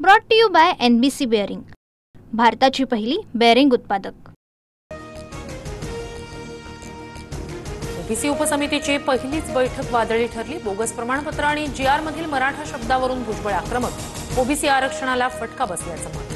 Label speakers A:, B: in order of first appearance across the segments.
A: Brought to you by NBC bearing, भारताची पहिली bearing उत्पादक।
B: ओबीसी उपसमितीची पहिलीच बैठक वादळी ठरली। बोगस प्रमाणपत्र आणि GR मधील मराठा शब्दावरून भुजबळ आक्रमक। ओबीसी आरक्षणाला फटका बसल्याचं मत।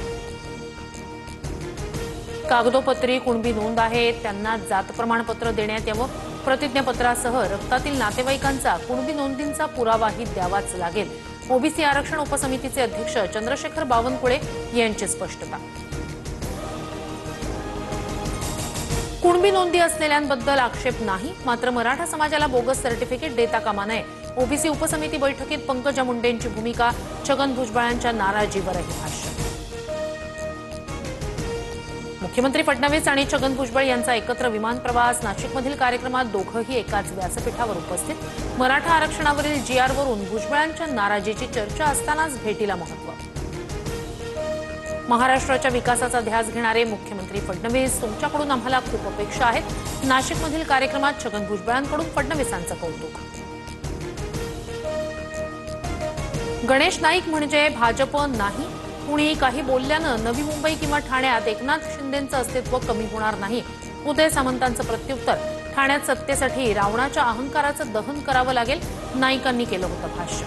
B: कागदोपत्री कुणबी नोंद आहे त्यांना जात प्रमाणपत्र देण्यात यावं। प्रतिज्ञापत्रासह रक्तातील नातेवाईकांचा कुणबी नोंदींचा पुरावाही द्यावाच लागेल। ओबीसी आरक्षण उपसमितीचे अध्यक्ष चंद्रशेखर बावनकुळे यांची स्पष्टता। कुणबी नोंदी असलेल्यांबद्दल आक्षेप नाही, मात्र मराठा समाजाला बोगस सर्टिफिकेट देता कामा नये। ओबीसी उपसमिती बैठकीत पंकजा मुंडेंची भूमिका, छगन भुजबळांच्या नाराजीवरही भाष्य। मुख्यमंत्री फडणवीस आणि छगन भुजबळ यांचा एकत्र विमान प्रवास। नाशिकमधील कार्यक्रमात दोघंही एकाच व्यासपीठावर उपस्थित। मराठा आरक्षणावरील GR वरून भुजबळांच्या नाराजीची चर्चा असतानाच भेटीला महत्त्व। महाराष्ट्राच्या विकासाचा ध्यास घेणारे मुख्यमंत्री फडणवीस, तुमच्याकडून आम्हाला खूप अपेक्षा आहेत। नाशिकमधील कार्यक्रमात छगन भुजबळांकडून फडणवीसांचं कौतुक। गणेश नाईक म्हणजे भाजप नाही, कुणी काही बोलल्यानं नवी मुंबई किंवा ठाण्यात एकनाथ शिंदेंचं अस्तित्व कमी होणार नाही। उदय सामंतांचं प्रत्युत्तर, ठाण्यात सत्तेसाठी रावणाच्या अहंकाराचं दहन करावं लागेल, नाईकांनी केलं होतं भाष्य।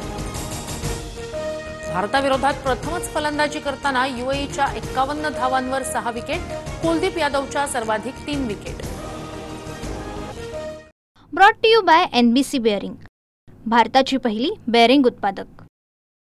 B: भारताविरोधात प्रथमच फलंदाजी करताना UAEच्या 51 धावांवर 6 विकेट, कुलदीप यादवच्या सर्वाधिक 3 wicket.
A: Brought to you by NBC bearing, भारताची पहिली बेअरिंग उत्पादक।